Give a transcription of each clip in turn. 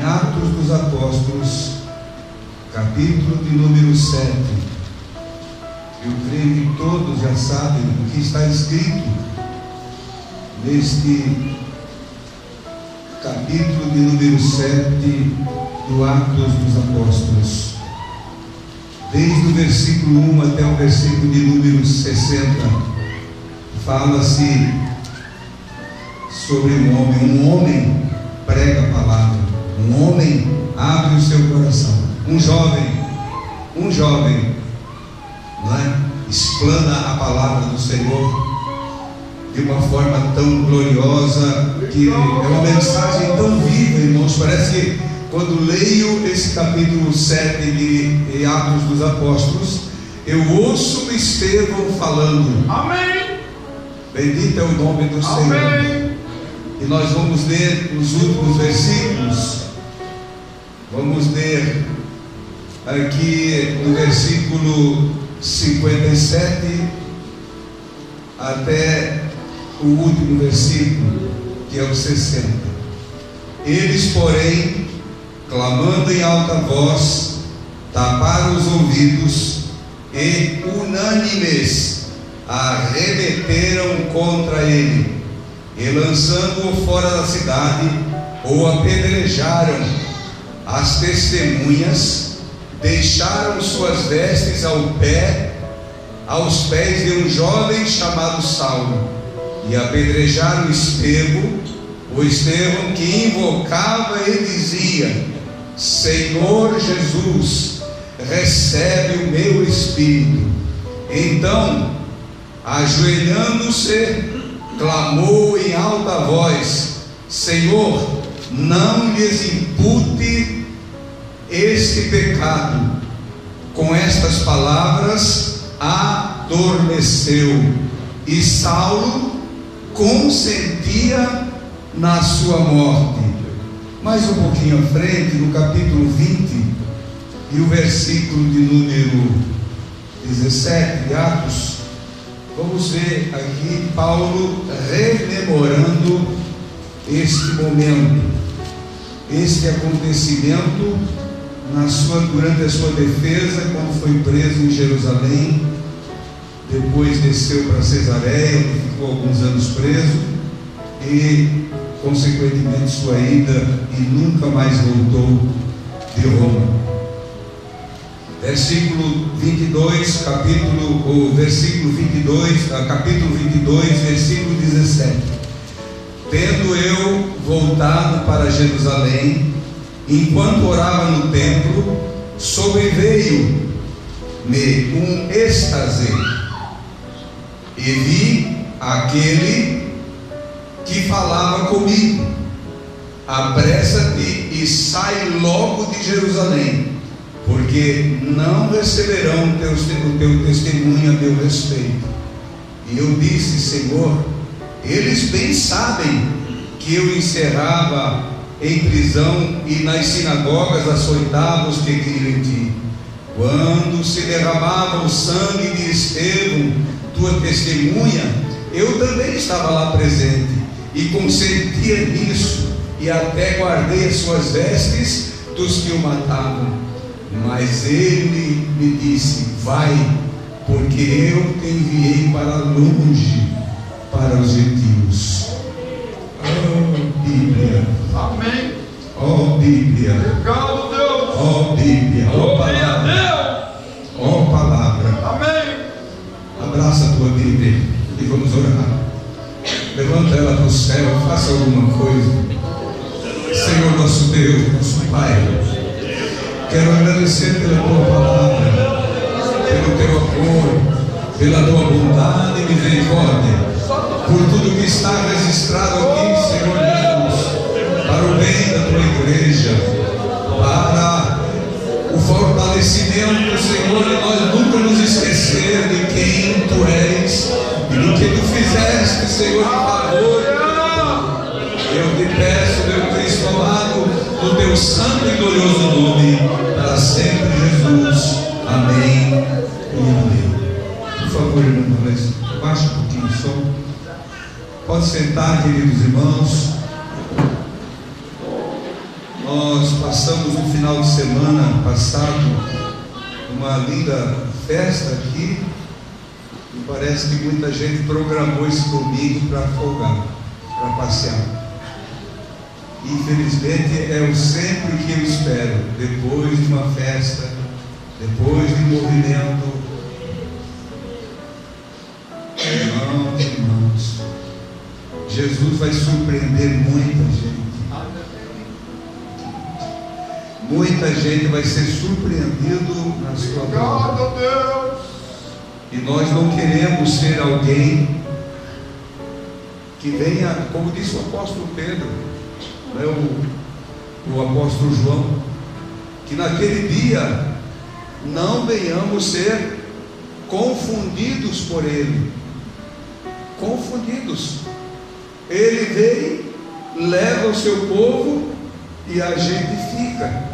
Atos dos Apóstolos, capítulo de número 7. Eu creio que todos já sabem o que está escrito neste capítulo de número 7 do Atos dos Apóstolos. Desde o versículo 1 até o versículo de número 60, fala-se sobre um homem prega a palavra, um homem abre o seu coração, um jovem, não é? Explana a palavra do Senhor de uma forma tão gloriosa, que é uma mensagem tão viva, irmãos. Parece que quando leio esse capítulo 7 de Atos dos Apóstolos, eu ouço Estevão falando. Amém. Bendito é o nome do Senhor. Amém. E nós vamos ler os últimos versículos. Vamos ler aqui no versículo 57 até o último versículo, que é o 60. Eles, porém, clamando em alta voz, taparam os ouvidos e, unânimes, arremeteram contra ele, e lançando-o fora da cidade, o apedrejaram. As testemunhas deixaram suas vestes aos pés de um jovem chamado Saulo, e apedrejaram o Estevão, que invocava e dizia: Senhor Jesus, recebe o meu espírito. Então, ajoelhando-se, clamou em alta voz: Senhor, não lhes impute este pecado. Com estas palavras adormeceu, e Saulo consentia na sua morte. Mais um pouquinho à frente, no capítulo 20 e o versículo de número 17 de Atos, vamos ver aqui Paulo rememorando este momento, este acontecimento durante a sua defesa, quando foi preso em Jerusalém. Depois desceu para Cesareia, onde ficou alguns anos preso, e consequentemente sua ida, e nunca mais voltou de Roma. Versículo 22, capítulo 22, versículo 17. Tendo eu voltado para Jerusalém, enquanto orava no templo, sobreveio-me um êxtase, e vi aquele que falava comigo: apressa-te e sai logo de Jerusalém, porque não receberão o teu testemunho a meu respeito. E eu disse: Senhor, eles bem sabem que eu encerrava em prisão e nas sinagogas açoitava os que criam em ti. Quando se derramava o sangue de Estevão, tua testemunha, eu também estava lá presente e consentia nisso, e até guardei as suas vestes dos que o matavam. Mas ele me disse: vai, porque eu te enviei para longe, para os gentios. Oh Bíblia, amém. Oh Bíblia, legal, Deus. Oh Bíblia, oh palavra, oh palavra, amém. Abraça a tua Bíblia e vamos orar. Levanta ela para o céu, faça alguma coisa. Senhor nosso Deus, nosso Pai, quero agradecer pela tua palavra, pelo teu amor, pela tua bondade e misericórdia, por tudo que está registrado aqui, Senhor Jesus, para o bem da tua igreja, para o fortalecimento, Senhor, e nós nunca nos esquecer de quem tu és e do que tu fizeste, Senhor, de favor. Eu te peço, meu Cristo amado, no teu santo e glorioso nome, para sempre, Jesus. Amém e amém. Por favor, irmãos, baixe um pouquinho o som. Pode sentar, queridos irmãos. Nós passamos um final de semana passado uma linda festa aqui e parece que muita gente programou esse domingo para folgar, para passear. Infelizmente é sempre o que eu espero, depois de uma festa, depois de um movimento. Não, irmãos, Jesus vai surpreender muita gente. Muita gente vai ser surpreendido na sua vida. E nós não queremos ser alguém que venha, como disse o apóstolo Pedro, né, o apóstolo João, que naquele dia não venhamos ser confundidos por ele. Confundidos. Ele vem, leva o seu povo e a gente fica.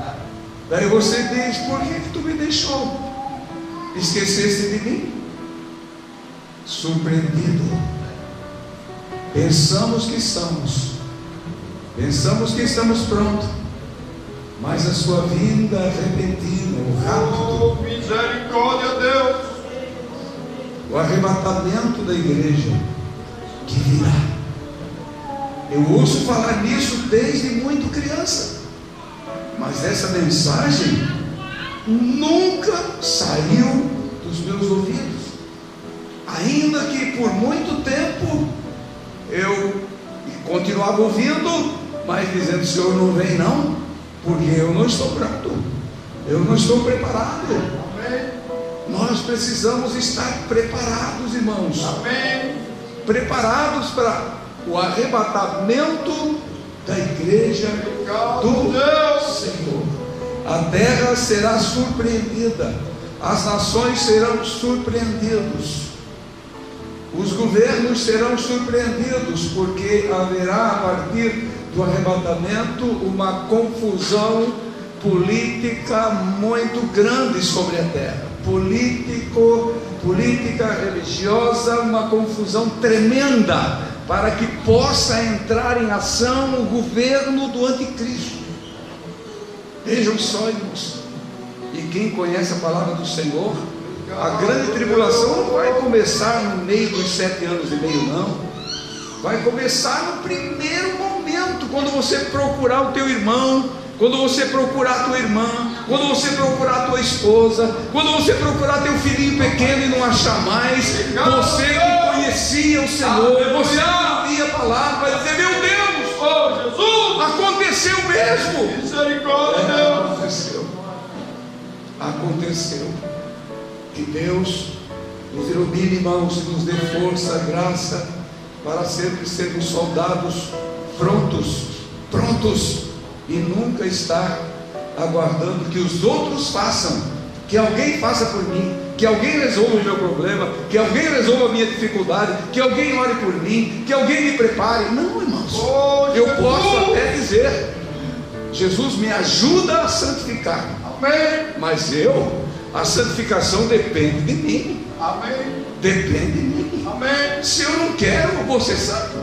Daí você diz: por que tu me deixou? Esqueceste de mim? Surpreendido. Pensamos que estamos prontos, mas a sua vinda repentina, o rápido, misericórdia, Deus, o arrebatamento da igreja que virá. Eu ouço falar nisso desde muito criança, mas essa mensagem nunca saiu dos meus ouvidos, ainda que por muito tempo eu continuava ouvindo, mas dizendo: Senhor, não vem não, porque eu não estou pronto, eu não estou preparado. amém. Nós precisamos estar preparados, irmãos. Amém. Preparados para o arrebatamento da igreja do Senhor. A terra será surpreendida, as nações serão surpreendidas, os governos serão surpreendidos, porque haverá a partir do arrebatamento uma confusão política muito grande sobre a terra, política religiosa, uma confusão tremenda, para que possa entrar em ação o governo do anticristo. Vejam só, irmãos, e quem conhece a palavra do Senhor, a grande tribulação não vai começar no meio dos 7 anos e meio, não. Vai começar no primeiro momento, quando você procurar o teu irmão, quando você procurar a tua irmã, quando você procurar a tua esposa, quando você procurar teu filhinho pequeno e não achar mais, você que conhecia o Senhor, você que ouvia a palavra, vai dizer: meu Deus, Oh, Jesus, aconteceu mesmo. misericórdia, Deus. Aconteceu. Que Deus nos ilumine, irmãos, e nos dê força, graça, para sempre sermos soldados prontos, e nunca estar aguardando que os outros façam, que alguém faça por mim, que alguém resolva o meu problema, que alguém resolva a minha dificuldade, que alguém ore por mim, que alguém me prepare. Não, irmãos, eu posso até dizer: Jesus me ajuda a santificar, Amém. mas a santificação depende de mim. Amém. Depende de mim. Amém. Se eu não quero, eu vou ser santo?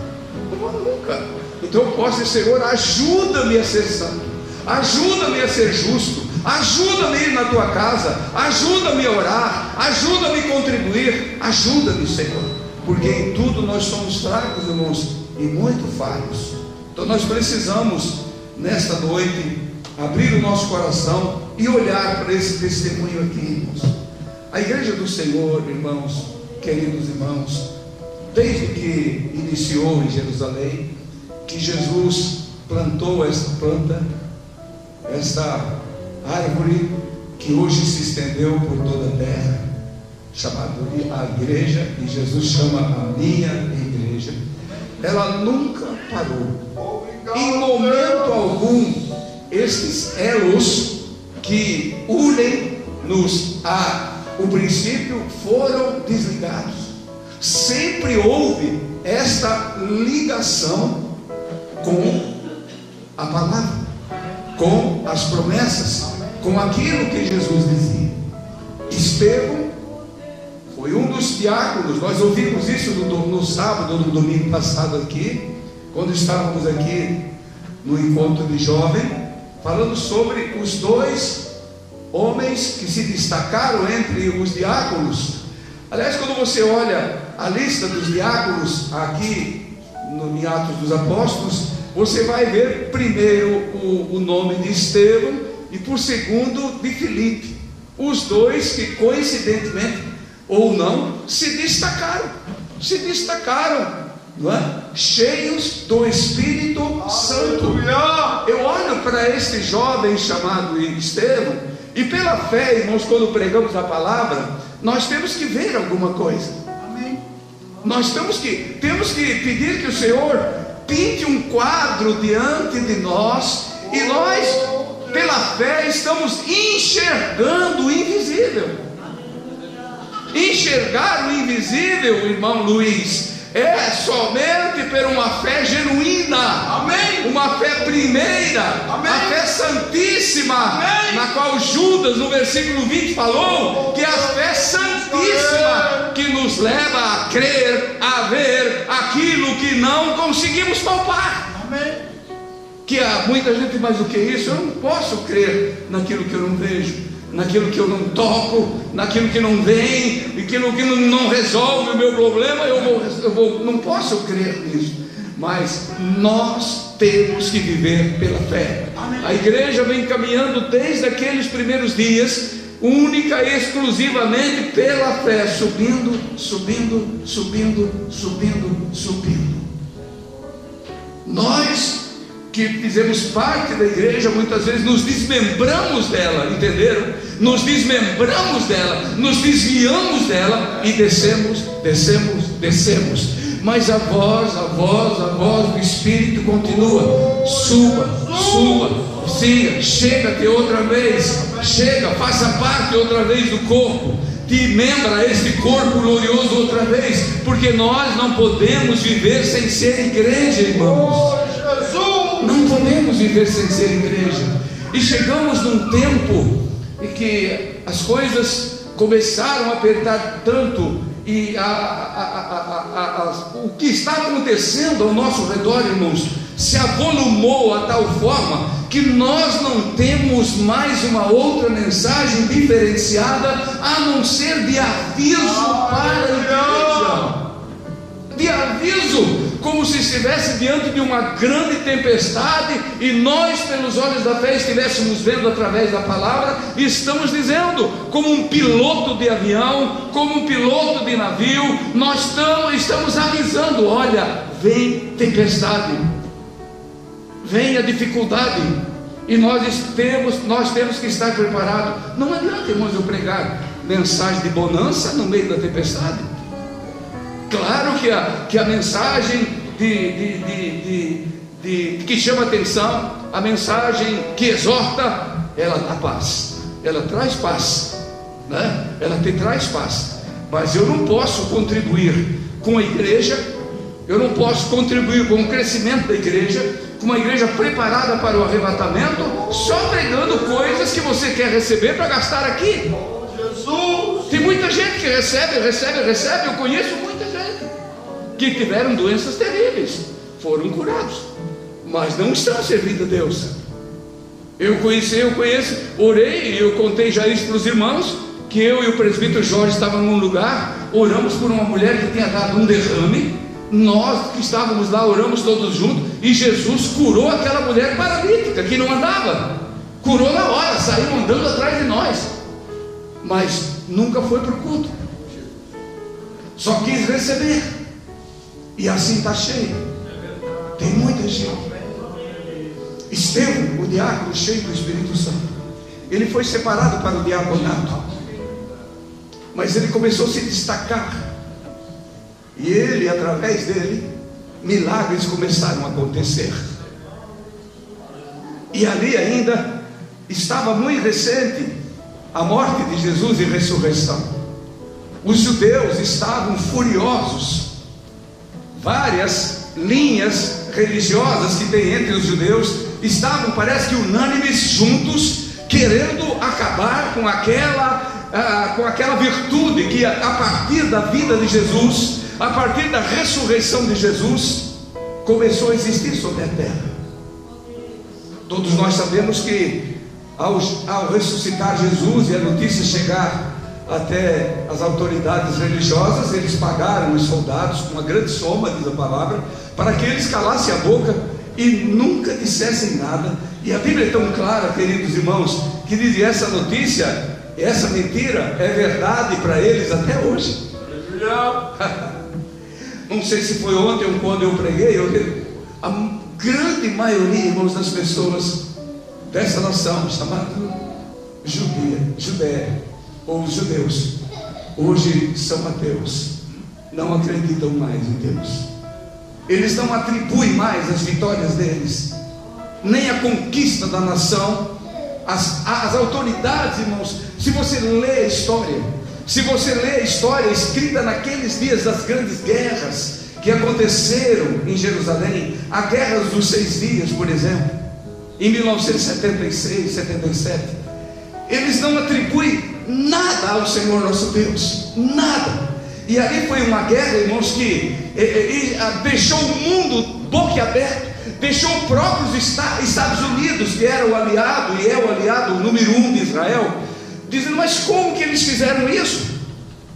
Nunca. Então eu posso dizer: Senhor, ajuda-me a ser santo, ajuda-me a ser justo, ajuda-me a ir na tua casa, ajuda-me a orar, ajuda-me a contribuir, ajuda-me, Senhor, porque em tudo nós somos fracos, irmãos, e muito falhos. Então nós precisamos, nesta noite, abrir o nosso coração e olhar para esse testemunho aqui, irmãos. A igreja do Senhor, irmãos, queridos irmãos, desde que iniciou em Jerusalém, que Jesus plantou esta planta, esta árvore que hoje se estendeu por toda a terra, chamada a igreja, e Jesus chama a minha igreja. Ela nunca parou, em momento algum. Estes elos que unem-nos o princípio foram desligados. Sempre houve esta ligação com a palavra, com as promessas, com aquilo que Jesus dizia. Estevão foi um dos diáconos. Nós ouvimos isso no sábado, no domingo passado aqui, quando estávamos aqui no encontro de jovem. falando sobre os dois homens que se destacaram entre os diáconos. Aliás, quando você olha a lista dos diáconos aqui em Atos dos Apóstolos, você vai ver primeiro o nome de Estevão e por segundo de Filipe, os dois que coincidentemente ou não se destacaram, não é? Cheios do Espírito Santo. Eu olho para este jovem chamado Estevão e pela fé, irmãos, quando pregamos a palavra, nós temos que ver alguma coisa. Amém. Nós temos que pedir que o Senhor pinte um quadro diante de nós e nós, pela fé, estamos enxergando o invisível. Enxergar o invisível, irmão Luiz, é somente por uma fé genuína. Amém. Uma fé primeira. Amém. A fé santíssima. Amém. Na qual Judas no versículo 20 falou que é a fé santíssima que nos leva a crer, a ver aquilo que não conseguimos palpar. Amém. Que há muita gente, mas o que é isso? Eu não posso crer naquilo que eu não vejo, naquilo que eu não toco, naquilo que não vem, naquilo que não resolve o meu problema. Não posso crer nisso. Mas nós temos que viver pela fé. Amém. A igreja vem caminhando desde aqueles primeiros dias, única e exclusivamente pela fé, subindo. Nós que fizemos parte da igreja, muitas vezes nos desmembramos dela, entenderam? Nos desmembramos dela, nos desviamos dela e descemos. Mas a voz do Espírito continua: suba, siga, chega-te outra vez, faça parte outra vez do corpo, te membra este corpo glorioso outra vez, porque nós não podemos viver sem ser igreja, irmãos. Não podemos viver sem ser igreja. E chegamos num tempo em que as coisas começaram a apertar tanto, e o que está acontecendo ao nosso redor, irmãos, se avolumou a tal forma que nós não temos mais uma outra mensagem diferenciada a não ser de aviso para a igreja. De aviso, como se estivesse diante de uma grande tempestade e nós, pelos olhos da fé, estivéssemos vendo através da palavra, e estamos dizendo, como um piloto de avião, como um piloto de navio, nós estamos avisando: olha, vem tempestade, vem a dificuldade, e nós temos que estar preparados. Não adianta, irmãos, eu pregar mensagem de bonança no meio da tempestade. Claro que a mensagem que chama atenção, a mensagem que exorta, ela dá paz, ela traz paz, né? Ela te traz paz. Mas eu não posso contribuir com a igreja, eu não posso contribuir com o crescimento da igreja, com uma igreja preparada para o arrebatamento, só pregando coisas que você quer receber para gastar aqui. Jesus. Tem muita gente que recebe. Eu conheço muita gente que tiveram doenças terríveis, foram curados, mas não estão servindo a Deus. Eu conheço, orei, e eu contei já isso para os irmãos, que eu e o presbítero Jorge estávamos num lugar, oramos por uma mulher que tinha dado um derrame. Nós que estávamos lá oramos todos juntos, e Jesus curou aquela mulher paralítica que não andava, curou na hora, saiu andando atrás de nós, mas nunca foi para o culto, só quis receber. E assim está cheio, tem muita gente. Estevão, o diácono cheio do Espírito Santo, ele foi separado para o diaconato, mas ele começou a se destacar, e ele, através dele, milagres começaram a acontecer. E ali ainda estava muito recente a morte de Jesus e ressurreição. Os judeus estavam furiosos. Várias linhas religiosas que tem entre os judeus estavam, parece que unânimes, juntos, querendo acabar com aquela virtude que a partir da vida de Jesus, a partir da ressurreição de Jesus, começou a existir sobre a terra. Todos nós sabemos que ao ressuscitar Jesus e a notícia chegar até as autoridades religiosas, eles pagaram os soldados com uma grande soma, diz a palavra, para que eles calassem a boca e nunca dissessem nada. E a Bíblia é tão clara, queridos irmãos, que diz que essa notícia, essa mentira é verdade para eles até hoje. Não sei se foi ontem ou quando eu preguei, a grande maioria, irmãos, das pessoas dessa nação chamada Judéia, ou os judeus, hoje são ateus, não acreditam mais em Deus. Eles não atribuem mais as vitórias deles, nem a conquista da nação, as autoridades, irmãos. Se você lê a história, se você lê a história escrita naqueles dias das grandes guerras que aconteceram em Jerusalém, a guerra dos 6 dias, por exemplo, em 1976, 77, eles não atribuem nada ao Senhor nosso Deus, nada. E ali foi uma guerra, irmãos, que deixou o mundo boquiaberto, deixou os próprios Estados Unidos, que era o aliado e é o aliado número 1 de Israel, dizendo: mas como que eles fizeram isso?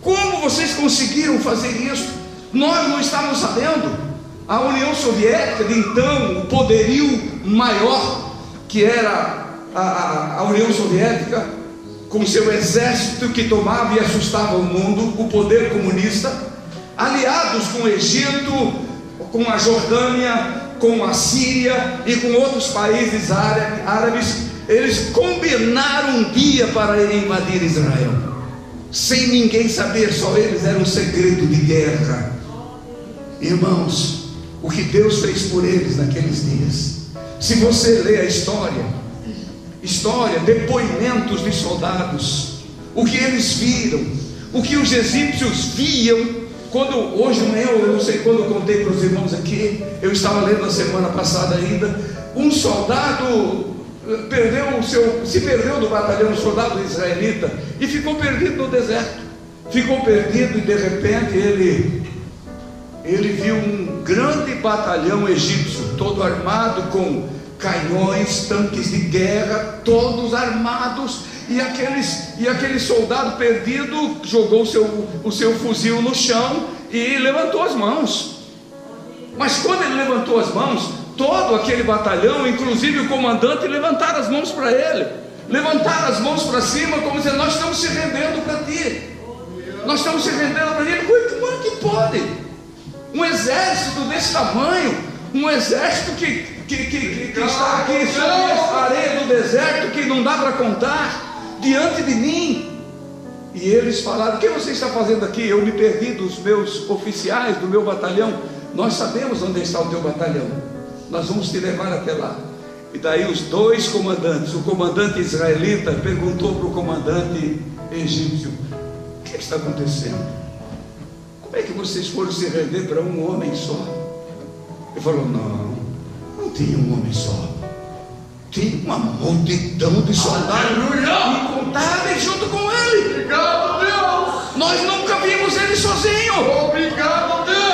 Como vocês conseguiram fazer isso? Nós não estávamos sabendo. A União Soviética, de então, o poderio maior, que era a União Soviética, com seu exército que tomava e assustava o mundo, o poder comunista, aliados com o Egito, com a Jordânia, com a Síria e com outros países árabes, eles combinaram um dia para invadir Israel, sem ninguém saber, só eles, era um segredo de guerra. Irmãos, o que Deus fez por eles naqueles dias, se você lê a história, depoimentos de soldados, o que eles viram, o que os egípcios viam. Hoje de manhã, eu não sei quando eu contei para os irmãos aqui, eu estava lendo a semana passada ainda, um soldado se perdeu do batalhão, um soldado israelita, e ficou perdido no deserto, ficou perdido, e de repente ele viu um grande batalhão egípcio, todo armado com canhões, tanques de guerra, todos armados, e aquele soldado perdido jogou o seu fuzil no chão e levantou as mãos. Mas quando ele levantou as mãos, todo aquele batalhão, inclusive o comandante, levantaram as mãos para ele, levantaram as mãos para cima, como dizendo: nós estamos se rendendo para ti, nós estamos se rendendo para ti. Como é que pode um exército desse tamanho, um exército que está aqui sobre essa areia do deserto, que não dá para contar, diante de mim? E eles falaram: o que você está fazendo aqui? Eu me perdi dos meus oficiais, do meu batalhão. Nós sabemos onde está o teu batalhão, nós vamos te levar até lá. E daí os dois comandantes, o comandante israelita perguntou para o comandante egípcio: o que está acontecendo? Como é que vocês foram se render para um homem só? Ele falou: não tinha um homem só, tinha uma multidão de soldados incontáveis junto com ele. Obrigado, Deus. Nós nunca vimos ele sozinho. Obrigado, Deus.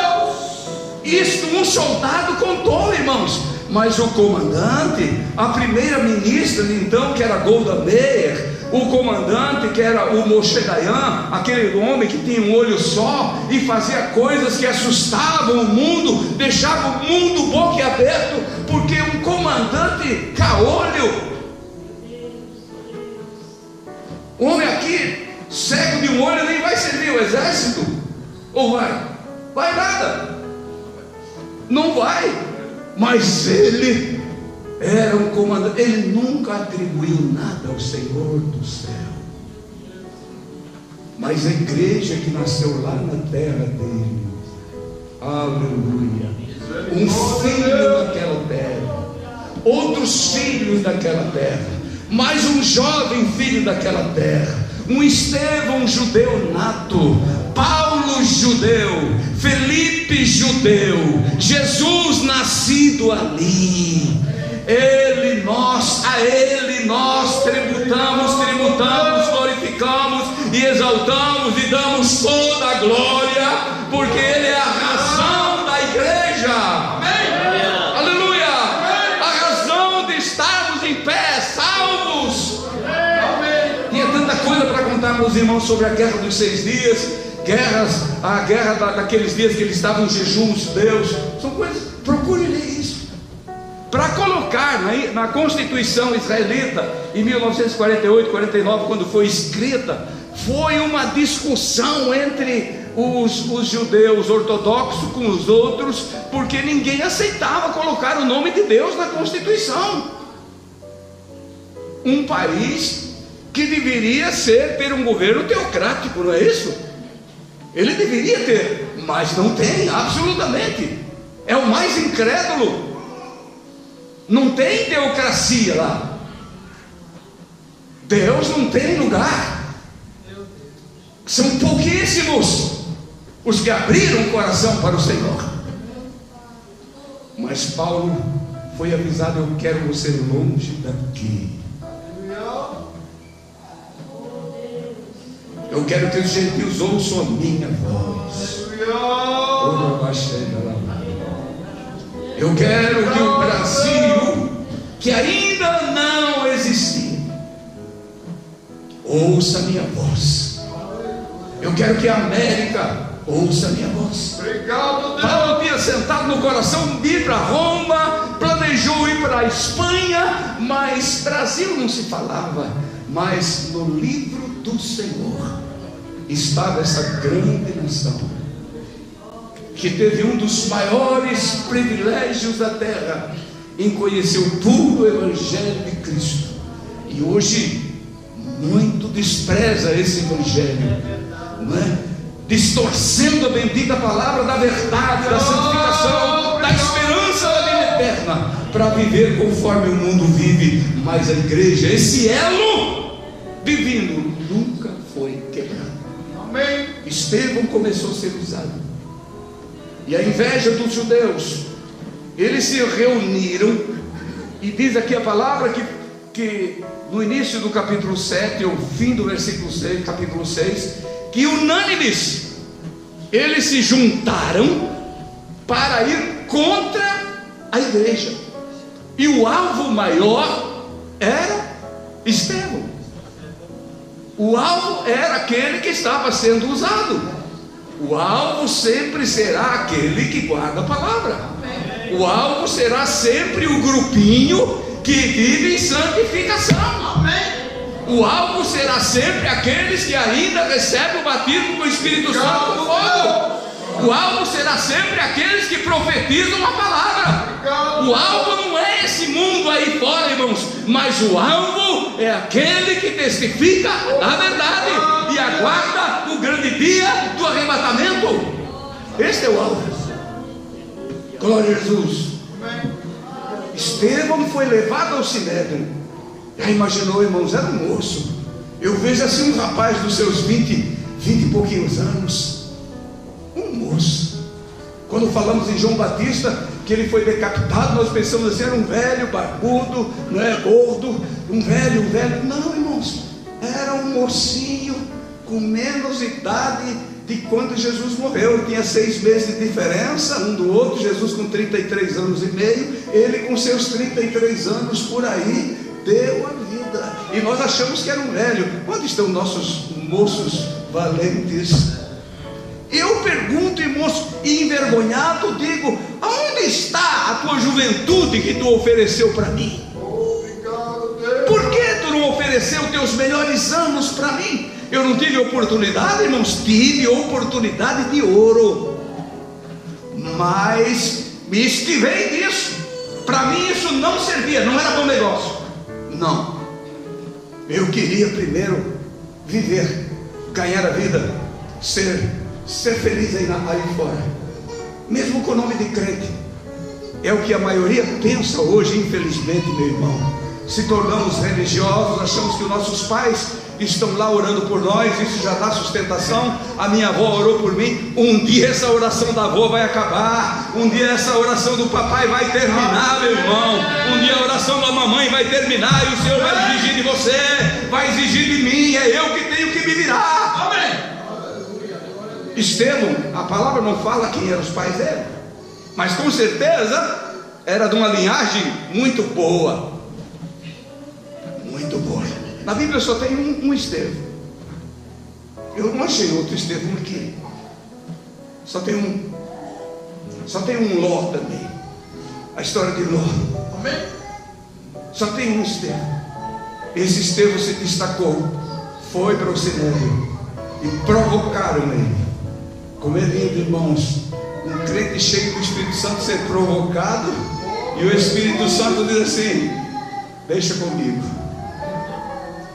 Isto um soldado contou, irmãos. Mas o comandante, a primeira-ministra de então, que era Golda Meir, o comandante, que era o Moshe Dayan, aquele homem que tinha um olho só e fazia coisas que assustavam o mundo, deixava o mundo boquiaberto, porque um comandante caolho, um homem aqui cego de um olho, nem vai servir o exército, ou vai? Vai nada, não vai. Mas ele era um comandante, ele nunca atribuiu nada ao Senhor do céu. Mas a igreja que nasceu lá na terra dele, aleluia, um filho daquela terra, outros filhos daquela terra, mais um jovem filho daquela terra, um Estevão judeu nato, Paulo judeu, Felipe judeu, Jesus nascido ali. A ele nós tributamos, glorificamos e exaltamos e damos toda a glória, porque ele é a razão da igreja. Amém. Aleluia. Amém. A razão de estarmos para os irmãos sobre a guerra dos 6 dias, a guerra daqueles dias que eles estavam em jejum, os judeus. São coisas, procure ler isso. Para colocar na Constituição israelita, em 1948, 49, quando foi escrita, foi uma discussão entre os judeus ortodoxos com os outros, porque ninguém aceitava colocar o nome de Deus na Constituição. Um país que deveria ter um governo teocrático, não é isso? Ele deveria ter, mas não tem, absolutamente. É o mais incrédulo. Não tem teocracia lá. Deus não tem lugar. São pouquíssimos os que abriram o coração para o Senhor. Mas Paulo foi avisado: eu quero você longe daqui. Eu quero que os gentios ouçam a minha voz. Eu quero que o Brasil, que ainda não existia, ouça a minha voz. Eu quero que a América ouça a minha voz. Obrigado, Deus. Paulo tinha sentado no coração de ir para Roma, planejou ir para a Espanha, mas Brasil não se falava. Mas no livro do Senhor estava essa grande nação, que teve um dos maiores privilégios da terra em conhecer o puro Evangelho de Cristo, e hoje muito despreza esse Evangelho, não é? Distorcendo a bendita palavra da verdade, da santificação, da esperança da vida eterna, para viver conforme o mundo vive. Mas a igreja, esse elo divino, nunca foi quebrado. Amém. Estevão começou a ser usado, e a inveja dos judeus, eles se reuniram, e diz aqui a palavra que no início do capítulo 7, ou fim do versículo 6, capítulo 6, que unânimes eles se juntaram para ir contra a igreja, e o alvo maior era Estevão. O alvo era aquele que estava sendo usado. O alvo sempre será aquele que guarda a palavra. O alvo será sempre o grupinho que vive em santificação. O alvo será sempre aqueles que ainda recebem o batismo com o Espírito Santo com fogo. O alvo será sempre aqueles que profetizam a palavra. O alvo não é esse mundo aí fora, irmãos, mas o alvo é aquele que testifica a verdade e aguarda o grande dia do arrebatamento. Este é o alvo. Glória a Jesus. Estevão foi levado ao sinédrio. Já imaginou, irmãos? Era um moço. Eu vejo assim um rapaz dos seus 20 e pouquinhos anos. Um moço. Quando falamos em João Batista, que ele foi decapitado, nós pensamos assim: era um velho barbudo, não é, gordo, um velho. Não, irmãos, era um mocinho com menos idade de quando Jesus morreu. Tinha 6 meses de diferença um do outro. Jesus com 33 anos e meio, ele com seus 33 anos por aí, deu a vida. E nós achamos que era um velho. Onde estão nossos moços valentes? Eu pergunto, irmãos, e envergonhado digo: aonde está a tua juventude que tu ofereceu para mim? Por que tu não ofereceu teus melhores anos para mim? Eu não tive oportunidade, irmãos? Tive oportunidade de ouro, mas me esquivei disso. Para mim isso não servia, não era bom negócio. Não, eu queria primeiro viver, ganhar a vida, ser feliz aí fora, mesmo com o nome de crente. É o que a maioria pensa hoje, infelizmente, meu irmão. Se tornamos religiosos, achamos que os nossos pais estão lá orando por nós, isso já dá sustentação. A minha avó orou por mim. Um dia essa oração da avó vai acabar, um dia essa oração do papai vai terminar, meu irmão. Um dia a oração da mamãe vai terminar, e o Senhor vai exigir de você, vai exigir de mim. É eu que tenho que me virar. Amém. Estevão, a palavra não fala quem eram os pais dele, mas com certeza era de uma linhagem muito boa. Muito boa. Na Bíblia só tem um Estevão. Eu não achei outro Estevão aqui. Só tem um Ló também. A história de Ló. Amém. Só tem um Estevão. Esse Estevão se destacou. Foi para o Sinédrio e provocaram ele. Como é lindo, irmãos, um crente cheio do Espírito Santo ser provocado, e o Espírito Santo diz assim: deixa comigo,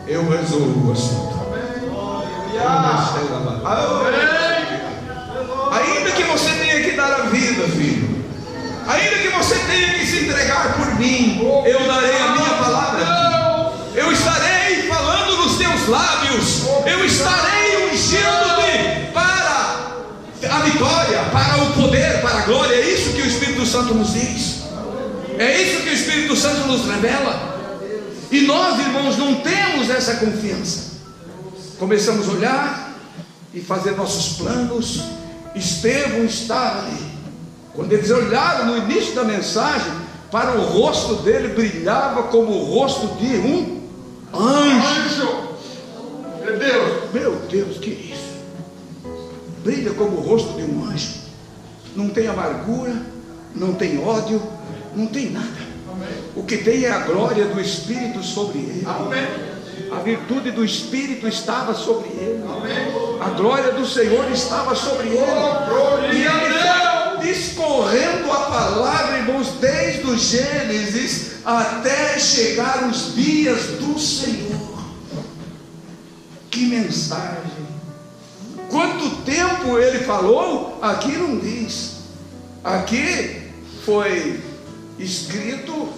eu resolvo o assunto. Ainda que você tenha que dar a vida, filho, ainda que você tenha que se entregar por mim, eu darei a minha palavra. Eu estarei falando nos teus lábios, eu estarei ungindo-te para a vitória, para o poder, para a glória. É isso que o Espírito Santo nos diz, é isso que o Espírito Santo nos revela. E nós, irmãos, não temos essa confiança. Começamos a olhar e fazer nossos planos. Estevão estava ali. Quando eles olharam no início da mensagem, para o rosto dele brilhava como o rosto de um anjo. Meu Deus. Meu Deus, que isso? Brilha como o rosto de um anjo. Não tem amargura, não tem ódio, não tem nada. Amém. O que tem é a glória do Espírito sobre ele. Amém. A virtude do Espírito estava sobre ele. Amém. A glória do Senhor estava sobre ele. Glória E ele a foi discorrendo a palavra, irmãos, desde o Gênesis até chegar os dias do Senhor. Que mensagem! Quanto tempo ele falou? Aqui não diz. Aqui foi escrito,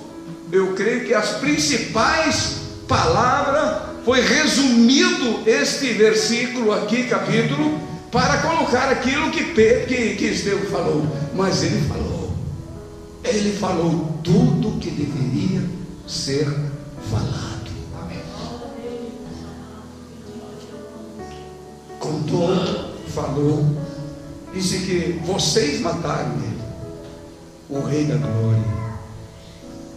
eu creio que as principais palavras, foi resumido este versículo aqui, capítulo, para colocar aquilo que Estevão falou. Mas ele falou tudo que deveria ser falado. Amém. Contou, falou, disse que vocês mataram ele, o Rei da Glória.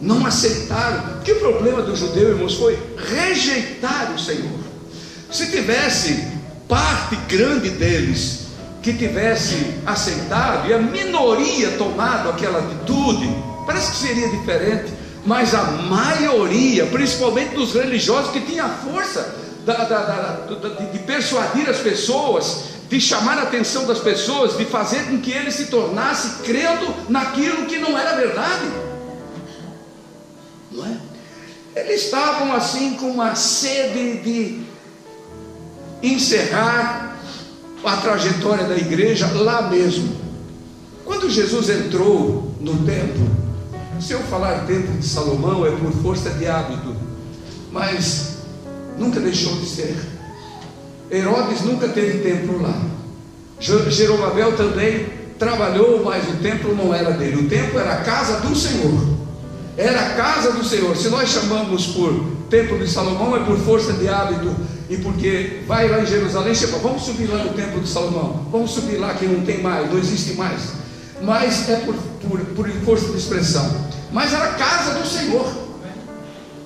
Não aceitaram, porque o problema do judeu, irmãos, foi rejeitar o Senhor. Se tivesse parte grande deles que tivesse aceitado, e a minoria tomado aquela atitude, parece que seria diferente. Mas a maioria, principalmente dos religiosos, que tinha a força de persuadir as pessoas, de chamar a atenção das pessoas, de fazer com que eles se tornassem crendo naquilo que não era verdade. Não é? Eles estavam assim com uma sede de encerrar a trajetória da igreja lá mesmo. Quando Jesus entrou no templo, se eu falar templo de Salomão é por força de hábito, mas nunca deixou de ser. Herodes nunca teve templo lá. Jerobabel também trabalhou, mas o templo não era dele. O templo era a casa do Senhor. Era a casa do Senhor. Se nós chamamos por templo de Salomão, é por força de hábito. E porque vai lá em Jerusalém, chama, vamos subir lá no templo de Salomão, vamos subir lá que não tem mais, não existe mais. Mas é por força de expressão. Mas era a casa do Senhor.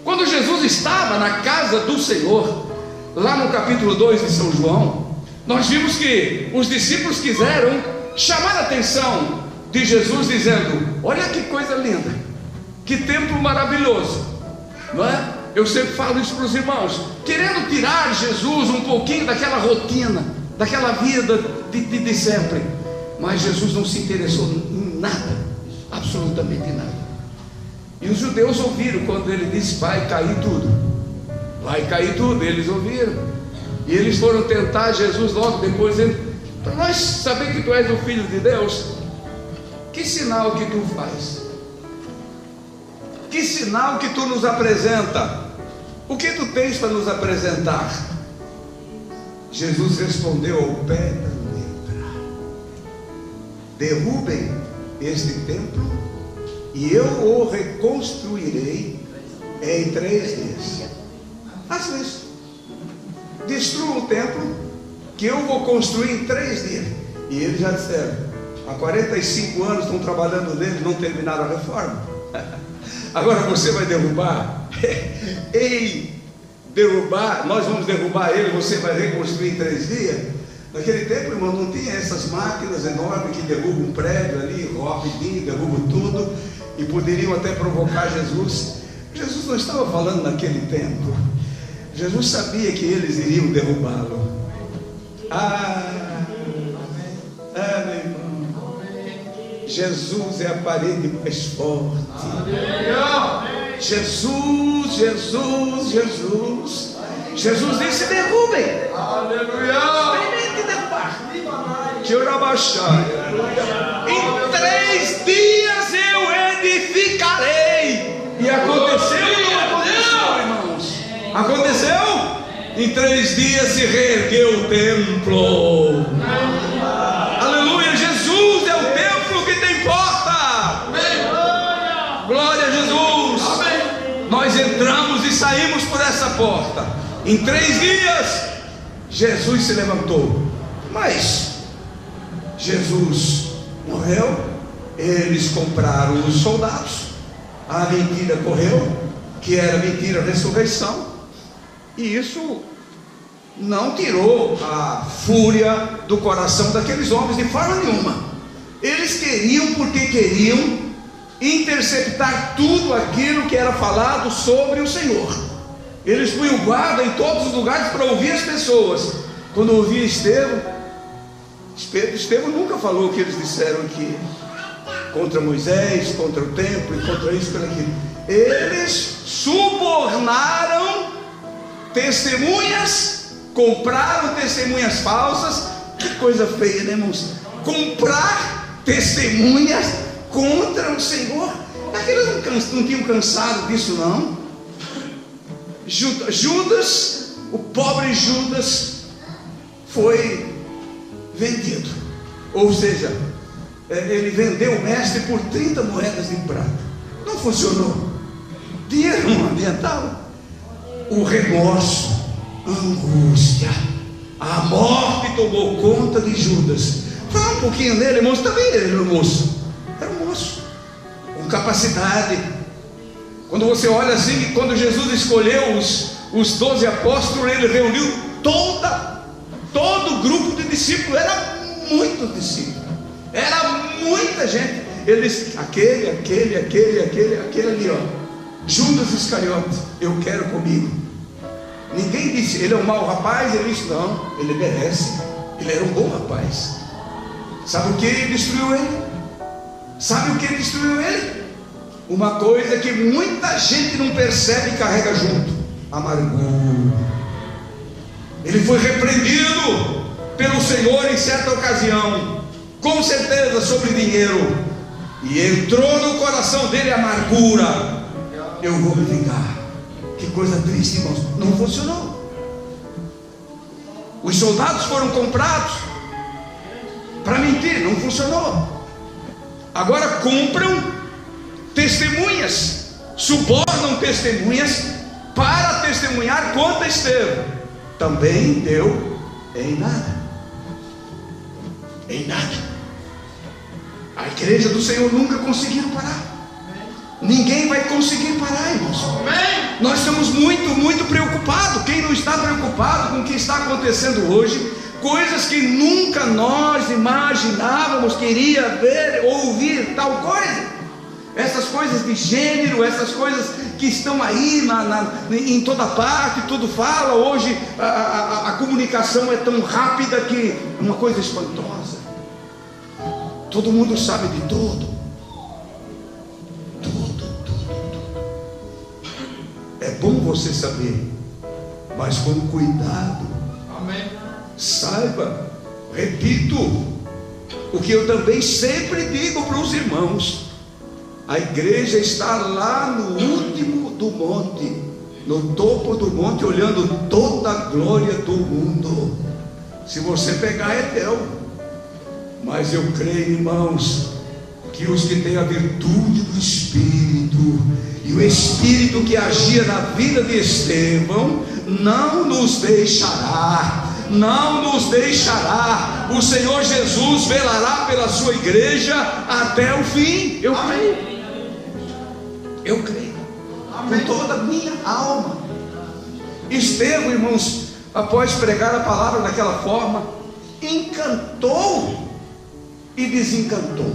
Quando Jesus estava na casa do Senhor, lá no capítulo 2 de São João, nós vimos que os discípulos quiseram chamar a atenção de Jesus, dizendo: olha que coisa linda, que templo maravilhoso, não é? Eu sempre falo isso para os irmãos, querendo tirar Jesus um pouquinho daquela rotina, daquela vida de sempre. Mas Jesus não se interessou em nada, absolutamente nada. E os judeus ouviram quando ele disse: vai cair tudo, vai cair tudo. Eles ouviram, e eles foram tentar Jesus logo depois, para nós saber que tu és o Filho de Deus, que sinal que tu faz? Que sinal que tu nos apresenta? O que tu tens para nos apresentar? Jesus respondeu ao pé da letra: derrubem este templo e eu o reconstruirei em 3 dias. Às vezes, destrua o templo que eu vou construir em 3 dias. E eles já disseram: há 45 anos estão trabalhando nele, não terminaram a reforma. Agora você vai derrubar em derrubar, nós vamos derrubar ele, você vai reconstruir em 3 dias. Naquele tempo, irmão, não tinha essas máquinas enormes que derrubam um prédio ali, rapidinho, derrubam tudo, e poderiam até provocar Jesus. Jesus não estava falando naquele tempo. Jesus sabia que eles iriam derrubá-lo. Meu irmão, Jesus é a parede mais forte. Jesus disse: derrubem. Experimente derrubar. Que orabaxaia. Em 3 dias eu edificarei. E aconteceu ou não aconteceu, irmãos? Aconteceu? Em 3 dias se reergueu o templo. Aleluia. Jesus é o templo que tem porta. Glória a Jesus. Nós entramos e saímos por essa porta. Em 3 dias Jesus se levantou. Mas Jesus morreu. Eles compraram os soldados. A mentira correu, que era mentira a ressurreição. E isso não tirou a fúria do coração daqueles homens de forma nenhuma. Eles queriam, porque queriam interceptar tudo aquilo que era falado sobre o Senhor. Eles punham guarda em todos os lugares para ouvir as pessoas. Quando ouvia Estevão nunca falou o que eles disseram aqui, contra Moisés, contra o templo e contra isso, contra aquilo. Eles subornaram testemunhas, compraram testemunhas falsas. Que coisa feia, né, irmãos? Comprar testemunhas contra o Senhor. Aqueles não tinham cansado disso, não. Judas, o pobre Judas, foi vendido. Ou seja, ele vendeu o mestre por 30 moedas de prata. Não funcionou. Dinheiro não adiantava. O remorso, a angústia, a morte tomou conta de Judas. Fala um pouquinho nele, irmãos. Também ele era um moço. Era um moço com capacidade. Quando você olha assim, quando Jesus escolheu os 12 apóstolos, ele reuniu todo o grupo de discípulos. Era muitos discípulos, era muita gente. Eles, aquele ali, ó, Judas Iscariote, eu quero comigo. Ninguém disse, ele é um mau rapaz. Ele disse, não, ele merece, ele era um bom rapaz. Sabe o que destruiu ele? Sabe o que destruiu ele? Uma coisa que muita gente não percebe e carrega junto: amargura. Ele foi repreendido pelo Senhor em certa ocasião, com certeza sobre dinheiro, e entrou no coração dele a amargura. Eu vou me vingar. Que coisa triste, irmãos. Não funcionou. Os soldados foram comprados para mentir, não funcionou. Agora compram testemunhas, subornam testemunhas para testemunhar contra Estevão. Também deu em nada. Em nada. A igreja do Senhor nunca conseguiu parar. Ninguém vai conseguir parar, irmãos. Nós estamos muito preocupados. Quem não está preocupado com o que está acontecendo hoje? Coisas que nunca nós imaginávamos que iria ver, ouvir tal coisa. Essas coisas de gênero, essas coisas que estão aí em toda parte, tudo fala. Hoje a comunicação é tão rápida que é uma coisa espantosa. Todo mundo sabe de tudo. É bom você saber, mas com cuidado. Amém. Saiba, repito, o que eu também sempre digo para os irmãos: a igreja está lá no último do monte, no topo do monte, olhando toda a glória do mundo. Se você pegar, é teu. Mas eu creio, irmãos, que os que têm a virtude do Espírito, e o Espírito que agia na vida de Estevão, não nos deixará. Não nos deixará. O Senhor Jesus velará pela sua igreja até o fim. Eu creio. Eu creio. Com toda a minha alma. Estevão, irmãos, após pregar a palavra daquela forma, encantou e desencantou.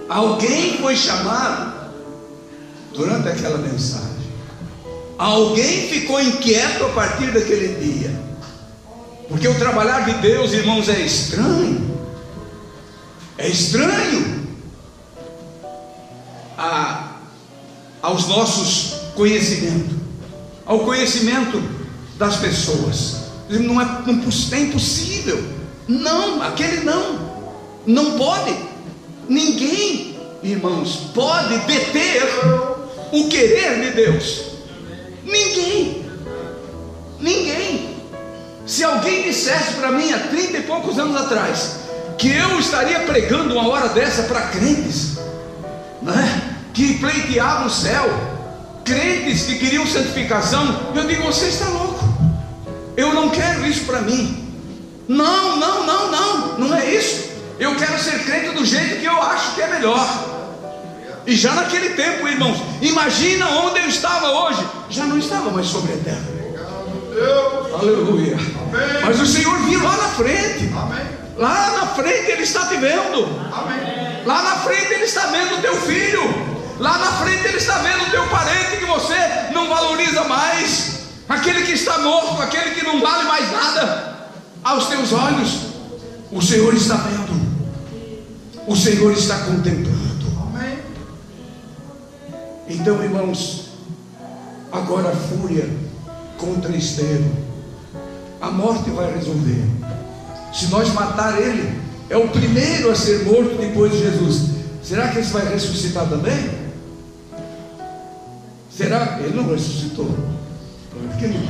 Alguém foi chamado durante aquela mensagem. Alguém ficou inquieto a partir daquele dia, porque o trabalhar de Deus, irmãos, é estranho. É estranho aos nossos conhecimentos, ao conhecimento das pessoas. Não é impossível. Não, aquele não pode. Ninguém, irmãos, pode deter o querer de Deus. Ninguém. Se alguém dissesse para mim há 30 e poucos anos atrás que eu estaria pregando uma hora dessa para crentes, né, que pleiteavam o céu, crentes que queriam santificação, eu digo: você está louco, eu não quero isso para mim. Não é isso. Eu quero ser crente do jeito que eu acho que é melhor. E já naquele tempo, irmãos, imagina onde eu estava hoje. Já não estava mais sobre a terra. Aleluia. Amém. Mas o Senhor viu lá na frente. Amém. Lá na frente Ele está te vendo. Amém. Lá na frente Ele está vendo o teu filho. Lá na frente Ele está vendo o teu parente que você não valoriza mais, aquele que está morto, aquele que não vale mais nada aos teus olhos. O Senhor está vendo. O Senhor está contemplando. Amém. Então, irmãos, agora a fúria contra Estevão, a morte vai resolver. Se nós matar ele, é o primeiro a ser morto depois de Jesus. Será que ele vai ressuscitar também? Será? Ele não ressuscitou. Por que não?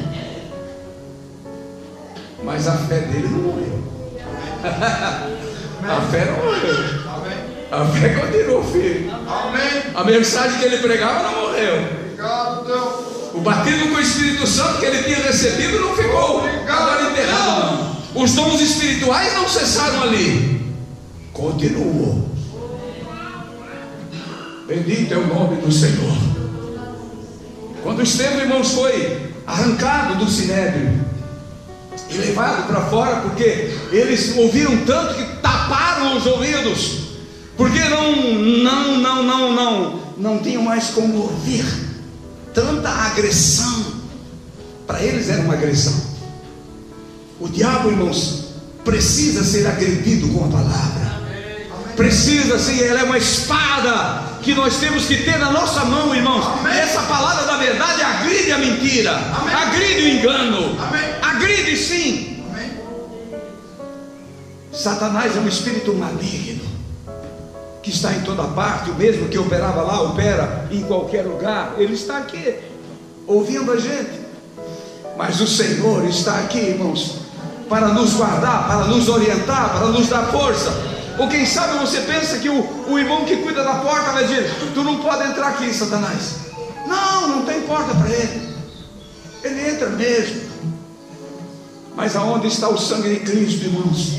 Mas a fé dele não morreu. A fé não morreu. A fé continuou firme. A mensagem que ele pregava não morreu. O batismo com o Espírito Santo que ele tinha recebido não ficou agora enterrado, não. Os dons espirituais não cessaram ali. Continuou. Bendito é o nome do Senhor. Quando Estevão, irmãos, foi arrancado do sinédrio e levado para fora, porque eles ouviram tanto que taparam os ouvidos, porque não tinham mais como ouvir tanta agressão. Para eles era uma agressão. O diabo, irmãos, precisa ser agredido com a palavra. Precisa ser, ela é uma espada que nós temos que ter na nossa mão, irmãos. E essa palavra da verdade agride a mentira, agride o engano, agride sim. Satanás é um espírito maligno que está em toda parte. O mesmo que operava lá, opera em qualquer lugar. Ele está aqui, ouvindo a gente. Mas o Senhor está aqui, irmãos, para nos guardar, para nos orientar, para nos dar força. Ou quem sabe você pensa que o irmão que cuida da porta vai dizer: tu não pode entrar aqui, Satanás. Não tem porta para ele. Ele entra mesmo. Mas aonde está o sangue de Cristo, irmãos?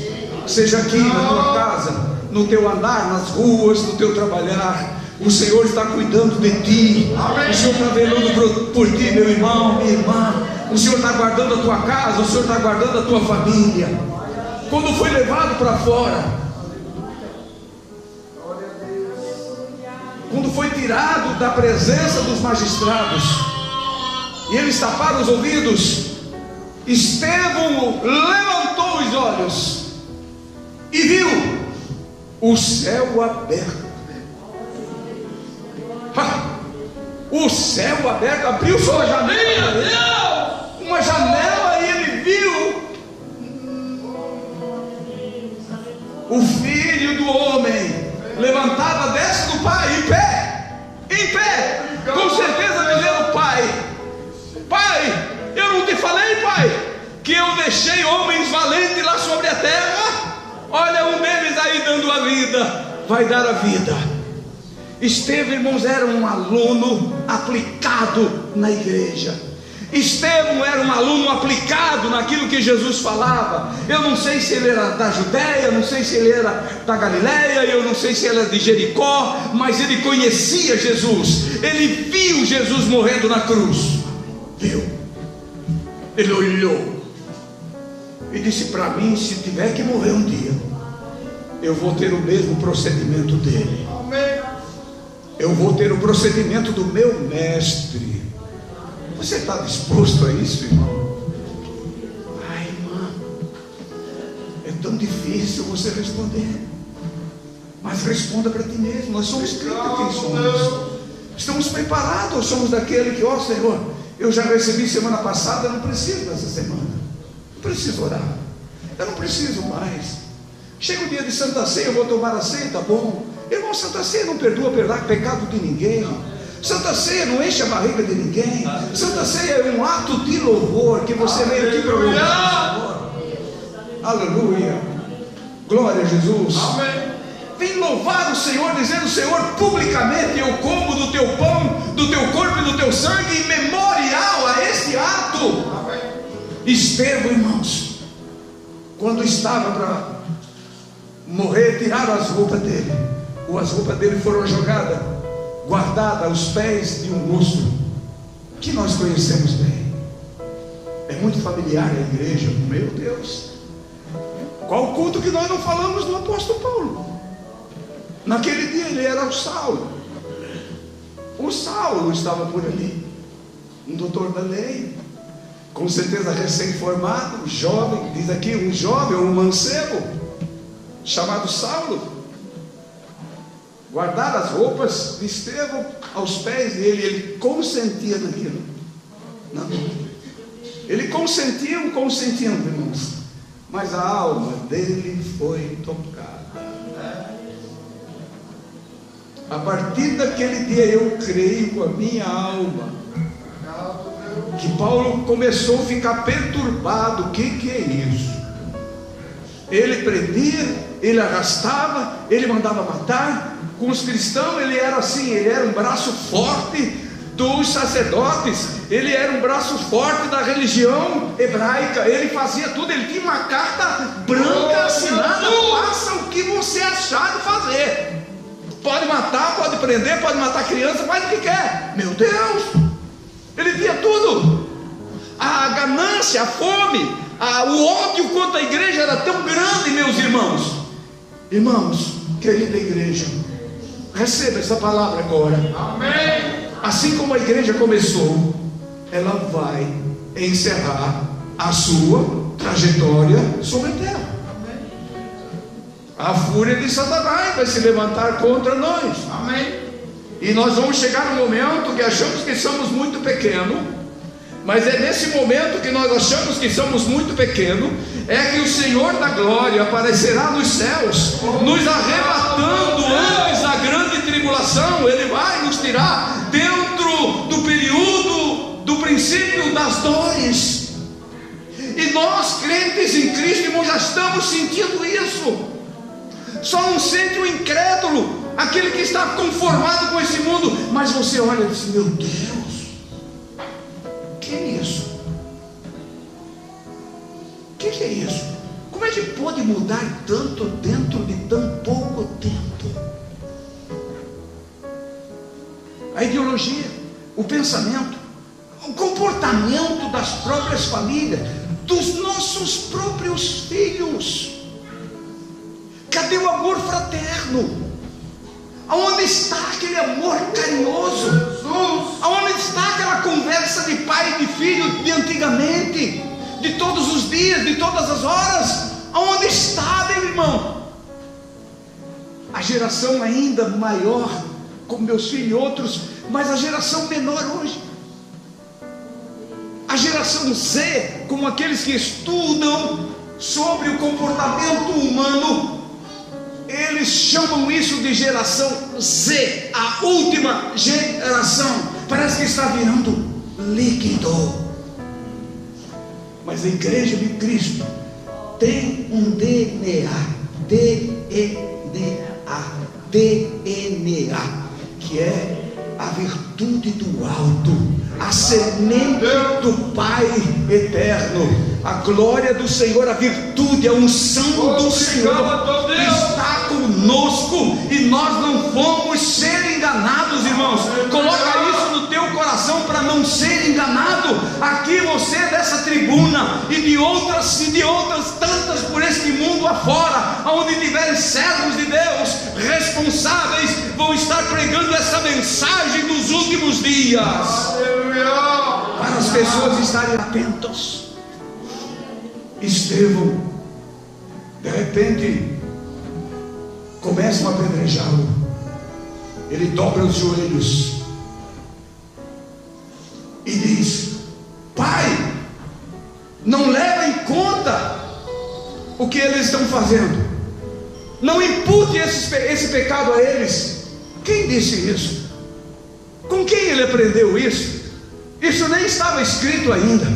Seja aqui na tua casa, no teu andar, nas ruas, no teu trabalhar, o Senhor está cuidando de ti. O Senhor está velando por ti, meu irmão, minha irmã. O Senhor está guardando a tua casa, o Senhor está guardando a tua família. Quando foi levado para fora, quando foi tirado da presença dos magistrados e eles taparam os ouvidos, Estevão levantou os olhos e viu o céu aberto. O céu aberto, abriu sua janela, uma janela, e ele viu o Filho do Homem levantado à destra do Pai, em pé, com certeza dizendo: Pai, eu não te falei, Pai, que eu deixei homens valentes lá sobre a terra? Olha, um deles aí dando a vida, vai dar a vida. Estevão, irmãos, era um aluno aplicado na igreja. Estevão era um aluno aplicado naquilo que Jesus falava. Eu não sei se ele era da Judéia, não sei se ele era da Galileia, eu não sei se ele era de Jericó, mas ele conhecia Jesus. Ele viu Jesus morrendo na cruz. Viu? Ele olhou e disse para mim: se tiver que morrer um dia, eu vou ter o mesmo procedimento dele. Eu vou ter o procedimento do meu mestre. Você está disposto a isso, irmão? Ai, irmão, é tão difícil você responder. Mas responda para ti mesmo. Nós somos crentes, quem somos? Estamos preparados ou somos daquele que, ó Senhor, eu já recebi semana passada, eu não preciso dessa semana. Não preciso orar. Eu não preciso mais. Chega o dia de Santa Ceia, eu vou tomar a ceia, tá bom? Irmão, Santa Ceia não perdoa pecado de ninguém. Santa Ceia não enche a barriga de ninguém. Santa Ceia é um ato de louvor que você veio aqui para louvar o Senhor. Aleluia. Glória a Jesus. Amém. Vem louvar o Senhor, dizendo: Senhor, publicamente eu como do teu pão, do teu corpo e do teu sangue, em memorial a este ato. Amém. Estevão, irmãos, quando estava para morrer, tiraram as roupas dele. As roupas dele foram jogadas, guardada aos pés de um moço que nós conhecemos bem. É muito familiar a igreja. Meu Deus, qual culto que nós não falamos do apóstolo Paulo? Naquele dia ele era o Saulo. O Saulo estava por ali, um doutor da lei, com certeza recém-formado, jovem, diz aqui, um jovem, um mancebo, chamado Saulo. Guardar as roupas de Estevão aos pés dele. Ele consentia naquilo. Não. Ele consentia, irmãos, mas a alma dele foi tocada. A partir daquele dia eu creio com a minha alma que Paulo começou a ficar perturbado. O que é isso? Ele prendia, ele arrastava, ele mandava matar. Com os cristãos ele era assim, ele era um braço forte dos sacerdotes, ele era um braço forte da religião hebraica, ele fazia tudo, ele tinha uma carta branca assinada: faça o que você achar de fazer, pode matar, pode prender, pode matar criança, faz o que quer. Meu Deus, ele via tudo. A ganância, a fome, o ódio contra a igreja era tão grande, meus irmãos. Irmãos, querida igreja, receba essa palavra agora. Amém. Assim como a igreja começou, ela vai encerrar a sua trajetória sobre a terra. Amém. A fúria de Satanás vai se levantar contra nós. Amém. E nós vamos chegar no momento que achamos que somos muito pequenos. Mas é nesse momento que nós achamos que somos muito pequenos, é que o Senhor da glória aparecerá nos céus, nos arrebatando antes da grande tribulação. Ele vai nos tirar dentro do período do princípio das dores. E nós, crentes em Cristo, irmãos, já estamos sentindo isso. Só não sente o incrédulo, aquele que está conformado com esse mundo. Mas você olha e diz: meu Deus, que é isso? O que é isso? Como é que pode mudar tanto dentro de tão pouco tempo? A ideologia, o pensamento, o comportamento das próprias famílias, dos nossos próprios filhos. Cadê o amor fraterno? Aonde está aquele amor carinhoso? Jesus. Aonde está aquela conversa de pai e de filho de antigamente, de todos os dias, de todas as horas? Aonde está, meu irmão? A geração ainda maior, como meus filhos e outros, mas a geração menor hoje, a geração Z, como aqueles que estudam sobre o comportamento humano, eles chamam isso de geração Z, a última geração. Parece que está virando líquido. Mas a igreja de Cristo tem um DNA, DNA, que é a virtude virtude do alto, a semente do Pai eterno, a glória do Senhor, a virtude, a unção do Senhor está conosco, e nós não vamos ser enganados, irmãos. Coloca isso no teu coração para não ser enganado. Aqui você dessa tribuna e de outras tantas por este mundo afora, onde tiverem servos de Deus responsáveis, vão estar pregando essa mensagem dos últimos dias, para as pessoas estarem atentas. Estevão, de repente, começam a apedrejá-lo. Ele dobra os joelhos e diz: Pai, não leva em conta o que eles estão fazendo, não impute esse pecado a eles. Quem disse isso? Com quem ele aprendeu isso? Isso nem estava escrito ainda,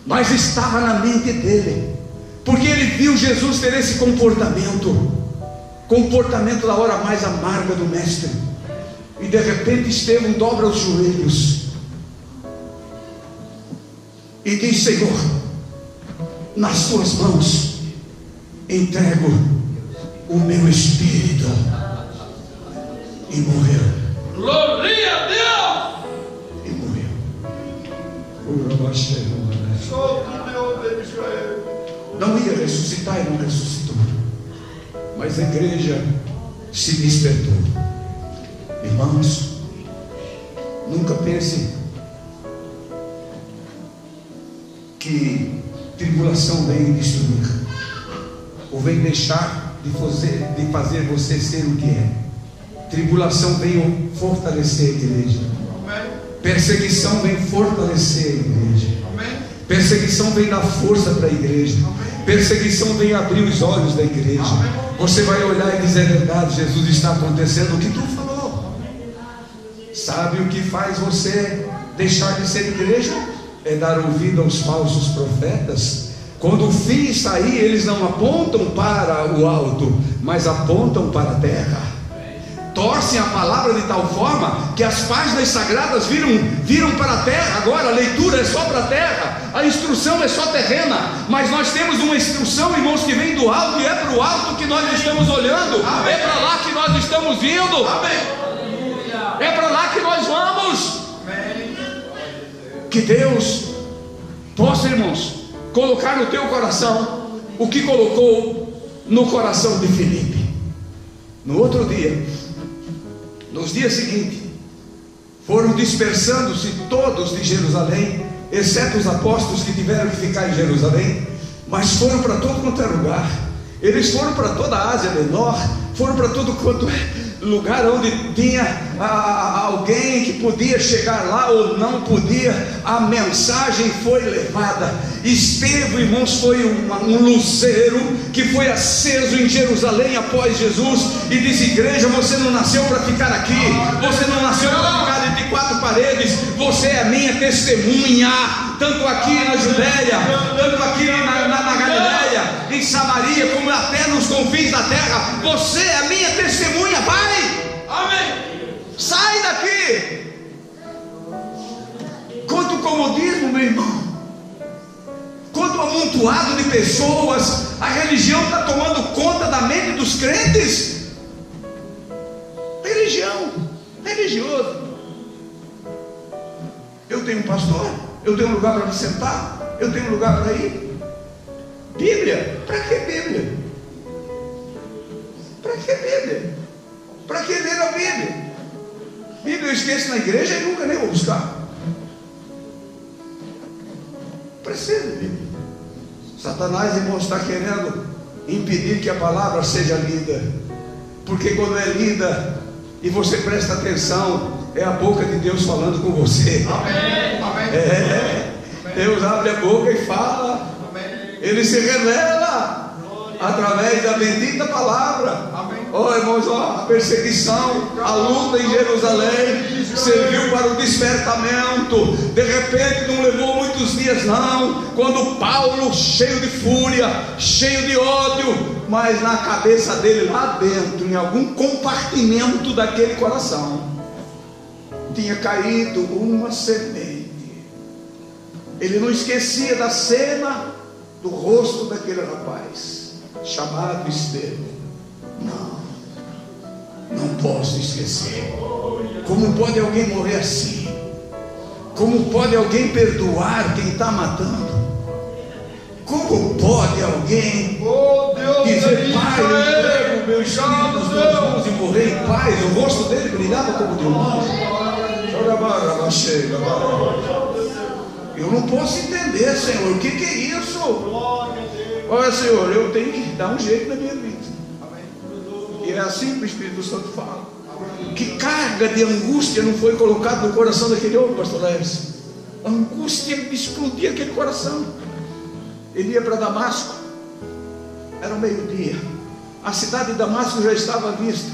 mas estava na mente dele, porque ele viu Jesus ter esse comportamento da hora mais amarga do mestre. E de repente Estevão dobra os joelhos e diz: Senhor, nas tuas mãos entrego o meu espírito. E morreu. Glória a Deus! E morreu. Não ia ressuscitar e não ressuscitou, mas a igreja se despertou. Irmãos, nunca pense que tribulação vem destruir, ou vem deixar de fazer você ser o que é. Tribulação vem fortalecer a igreja. Perseguição vem fortalecer a igreja. Perseguição vem dar força para a igreja. Perseguição vem abrir os olhos da igreja. Você vai olhar e dizer: é verdade, Jesus está acontecendo o que tu falou. Sabe o que faz você deixar de ser igreja? É dar ouvido aos falsos profetas. Quando o fim sair, eles não apontam para o alto, mas apontam para a terra. Torcem a palavra de tal forma que as páginas sagradas viram para a terra. Agora a leitura é só para a terra, a instrução é só terrena. Mas nós temos uma instrução, irmãos, que vem do alto, e é para o alto que nós estamos olhando. Amém. É para lá que nós estamos vindo. Amém. É para lá que nós vamos. Amém. Que Deus possa, irmãos, colocar no teu coração o que colocou no coração de Filipe. No outro dia, nos dias seguintes, foram dispersando-se todos de Jerusalém, exceto os apóstolos que tiveram que ficar em Jerusalém, mas foram para todo quanto é lugar. Eles foram para toda a Ásia Menor, foram para todo quanto é lugar onde tinha alguém que podia chegar lá ou não podia. A mensagem foi levada. Estevão, irmãos, foi um luzeiro que foi aceso em Jerusalém após Jesus, e disse: igreja, você não nasceu para ficar aqui, você não nasceu para ficar entre quatro paredes, você é a minha testemunha, tanto aqui na Judéia, tanto aqui na Galileia, em Samaria, como até nos confins da terra. Você é a minha testemunha, vai! Amém! Sai daqui! Quanto comodismo, meu irmão, quanto amontoado de pessoas. A religião está tomando conta da mente dos crentes. Religião, religioso. Eu tenho um pastor, eu tenho um lugar para me sentar, eu tenho um lugar para ir. Bíblia, para que Bíblia? Para que Bíblia? Para que ler a Bíblia? Bíblia eu esqueço na igreja e nunca nem vou buscar. Precisa de Bíblia. Satanás, irmão, está querendo impedir que a palavra seja lida, porque quando é lida e você presta atenção, é a boca de Deus falando com você. Amém. Deus abre a boca e fala. Amém. Ele se revela através da bendita palavra. Oh, irmãos, a perseguição, a luta em Jerusalém serviu para o despertamento. De repente não levou muitos dias não, quando Paulo, cheio de fúria, cheio de ódio, mas na cabeça dele, lá dentro, em algum compartimento daquele coração, tinha caído uma semente. Ele não esquecia da cena do rosto daquele rapaz chamado Estevão. Não posso esquecer. Como pode alguém morrer assim? Como pode alguém perdoar quem está matando? Como pode alguém dizer: Pai, eu entrego o meu espírito nas tuas mãos, e morrer em paz? O rosto dele brilhava como de um anjo. Eu não posso entender, Senhor, o que é isso? Olha, Senhor, eu tenho que dar um jeito na minha vida. E é assim que o Espírito Santo fala. Que carga de angústia não foi colocada no coração daquele homem, pastor Lércio? A angústia explodia aquele coração. Ele ia para Damasco, era o meio-dia, a cidade de Damasco já estava à vista,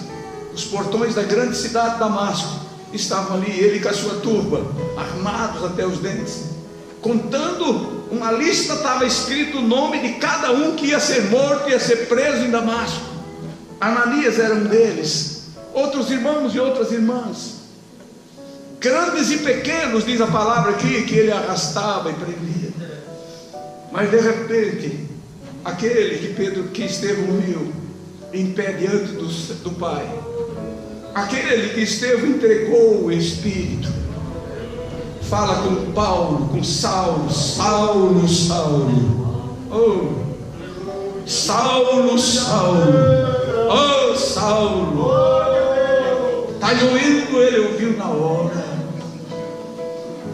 os portões da grande cidade de Damasco estavam ali, ele com a sua turba, armados até os dentes, contando uma lista, estava escrito o nome de cada um que ia ser morto, ia ser preso em Damasco. Ananias era um deles, outros irmãos e outras irmãs, grandes e pequenos, diz a palavra aqui, que ele arrastava e prendia. Mas de repente, aquele que Estevão viu em pé diante do Pai, aquele que Estevão entregou o Espírito, fala com Paulo, com Saulo: Saulo, Saulo, oh, Saulo, Saulo, oh, Saulo, está lhe ouvindo? Ele ouviu na hora,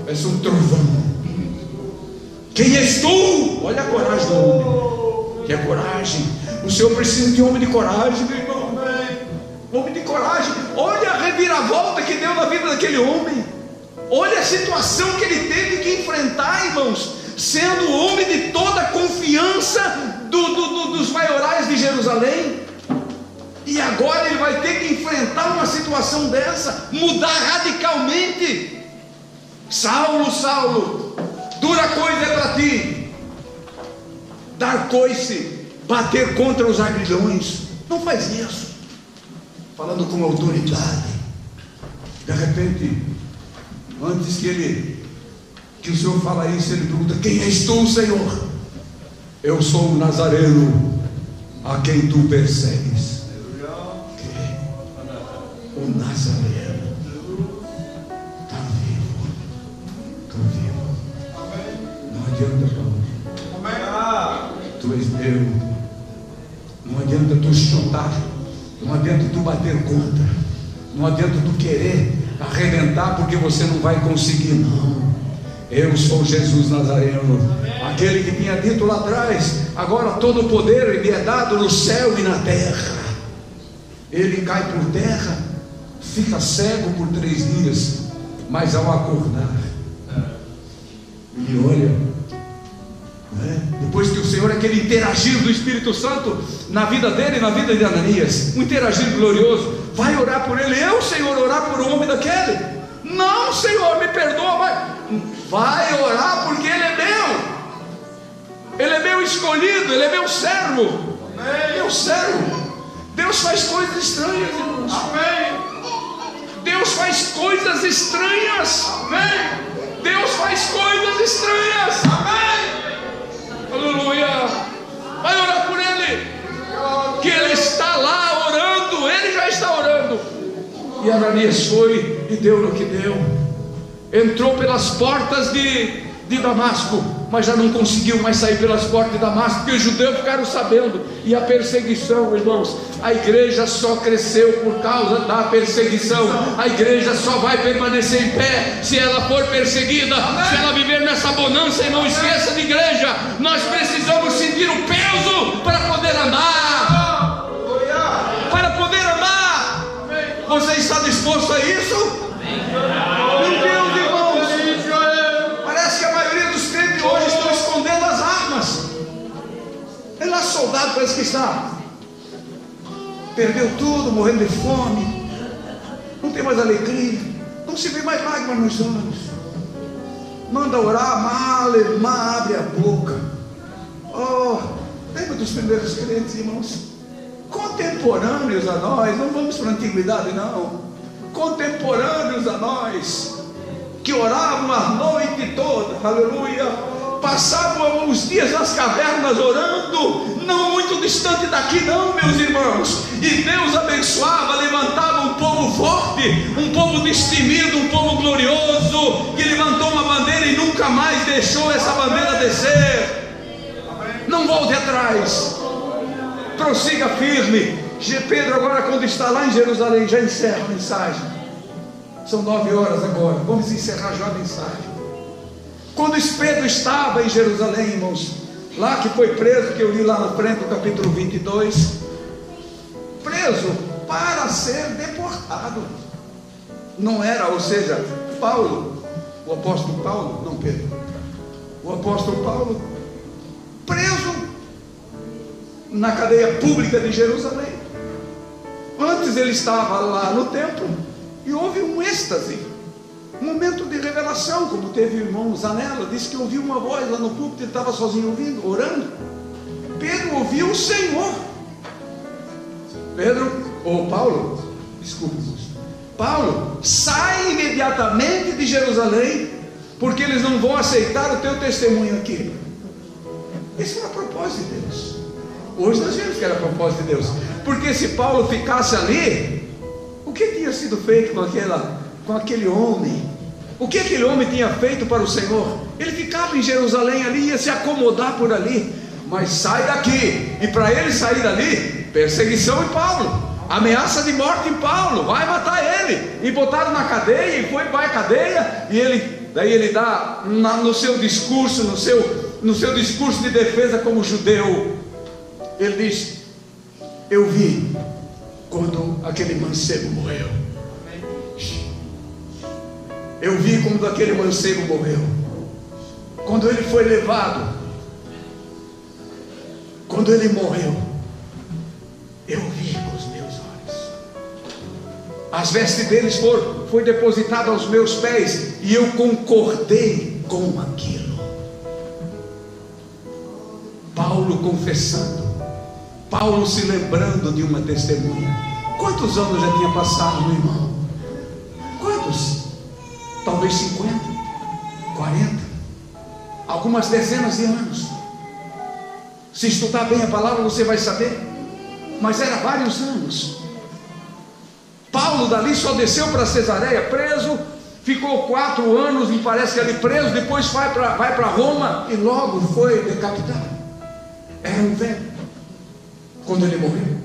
parece um trovão. Quem és tu? Olha a coragem do homem. Que é coragem. O Senhor precisa de homem de coragem, meu irmão. Homem de coragem. Olha a reviravolta que deu na vida daquele homem. Olha a situação que ele teve que enfrentar, irmãos, sendo homem de toda a confiança dos maiorais de Jerusalém. E agora ele vai ter que enfrentar uma situação dessa, mudar radicalmente. Saulo, Saulo, dura coisa é para ti dar coice, bater contra os aguilhões. Não faz isso. Falando com autoridade. De repente, antes que o Senhor fala isso, ele pergunta: quem és tu, Senhor? Eu sou o Nazareno a quem tu persegues. O Nazareno está vivo. Estou vivo. Não adianta, Paulo. Tu és meu. Não adianta tu chutar. Não adianta tu bater contra. Não adianta tu querer arrebentar, porque você não vai conseguir, não. Eu sou Jesus Nazareno, aquele que tinha dito lá atrás: agora todo o poder lhe é dado no céu e na terra. Ele cai por terra, fica cego por 3 dias, mas ao acordar, ele olha, depois que o Senhor, aquele interagir do Espírito Santo na vida dele e na vida de Ananias, um interagir glorioso, vai orar por ele. Eu, Senhor, orar por um homem daquele? Não, Senhor, me perdoa. Vai orar, porque ele é meu. Ele é meu escolhido, ele é meu servo. Meu servo. Deus faz coisas estranhas, irmãos. Amém. Deus faz coisas estranhas. Amém. Deus faz coisas estranhas. Amém. Aleluia. Vai orar por ele, que ele está lá orando. Ele já está orando. E Ananias foi e deu no que deu. Entrou pelas portas de Damasco, mas já não conseguiu mais sair pelas portas de Damasco, porque os judeus ficaram sabendo. E a perseguição, irmãos, a igreja só cresceu por causa da perseguição. A igreja só vai permanecer em pé se ela for perseguida. Se ela viver nessa bonança, e não esqueça de igreja, nós precisamos sentir o peso para poder andar. Para poder andar. Você está disposto a isso? Meu Deus, irmãos, parece que a maioria dos crentes hoje estão escondendo as armas. Ele lá, soldado, parece que está, perdeu tudo, morrendo de fome, não tem mais alegria, não se vê mais lágrimas nos olhos. Manda orar, mal, abre a boca. Oh, lembra dos primeiros crentes, irmãos? Contemporâneos a nós, não vamos para a antiguidade, não. contemporâneos a nós, que oravam a noite toda, aleluia, passavam os dias nas cavernas orando, não muito distante daqui não, meus irmãos, e Deus abençoava, levantava um povo forte, um povo destemido, um povo glorioso, que levantou uma bandeira e nunca mais deixou essa bandeira descer. Não volte atrás, prossiga firme. Pedro agora, quando está lá em Jerusalém, já encerra a mensagem. São 9 horas agora, vamos encerrar já a mensagem. Quando Pedro estava em Jerusalém, irmãos, lá que foi preso, que eu li lá na frente do capítulo 22, preso para ser deportado. Não era, ou seja, Paulo, o apóstolo Paulo, não Pedro, o apóstolo Paulo, preso na cadeia pública de Jerusalém. Antes ele estava lá no templo e houve um êxtase, um momento de revelação, como teve o irmão Zanella, disse que ouviu uma voz lá no púlpito, ele estava sozinho ouvindo, orando. Pedro ouviu o Senhor. Paulo, sai imediatamente de Jerusalém, porque eles não vão aceitar o teu testemunho aqui. Esse era a propósito de Deus. Hoje nós vemos que era a propósito de Deus, porque se Paulo ficasse ali, o que tinha sido feito com aquele homem? O que aquele homem tinha feito para o Senhor? Ele ficava em Jerusalém ali, ia se acomodar por ali, mas sai daqui, e para ele sair dali, perseguição em Paulo, ameaça de morte em Paulo, vai matar ele, e botaram na cadeia, e foi para a cadeia, e daí ele dá no seu discurso, no seu discurso de defesa como judeu, ele diz: eu vi quando aquele mancebo morreu. Eu vi quando aquele mancebo morreu. Quando ele foi levado, quando ele morreu, eu vi com os meus olhos. As vestes deles foi depositada aos meus pés, e eu concordei com aquilo. Paulo confessando, Paulo se lembrando de uma testemunha. Quantos anos já tinha passado, meu irmão? Quantos? Talvez 50, 40, algumas dezenas de anos. Se estudar bem a palavra você vai saber, mas era vários anos. Paulo dali só desceu para Cesareia preso, ficou 4 anos, me parece que ali preso, depois vai para Roma e logo foi decapitado. Era um velho. Quando ele morreu,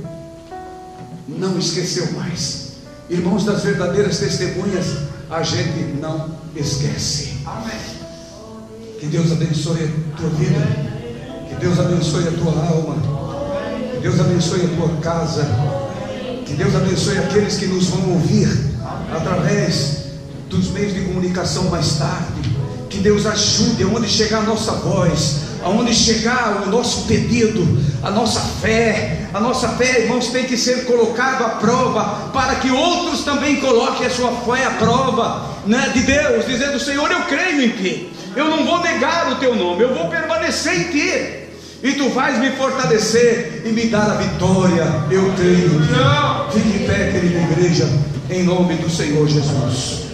não esqueceu mais. Irmãos, das verdadeiras testemunhas a gente não esquece. Amém. Que Deus abençoe a tua vida, que Deus abençoe a tua alma, que Deus abençoe a tua casa, que Deus abençoe aqueles que nos vão ouvir através dos meios de comunicação mais tarde. Que Deus ajude aonde chegar a nossa voz, aonde chegar o nosso pedido, a nossa fé, irmãos, tem que ser colocado à prova, para que outros também coloquem a sua fé à prova, né, de Deus, dizendo: Senhor, eu creio em Ti, eu não vou negar o Teu nome, eu vou permanecer em Ti, e Tu vais me fortalecer e me dar a vitória, eu creio em Ti. Fique em pé, querida igreja, em nome do Senhor Jesus.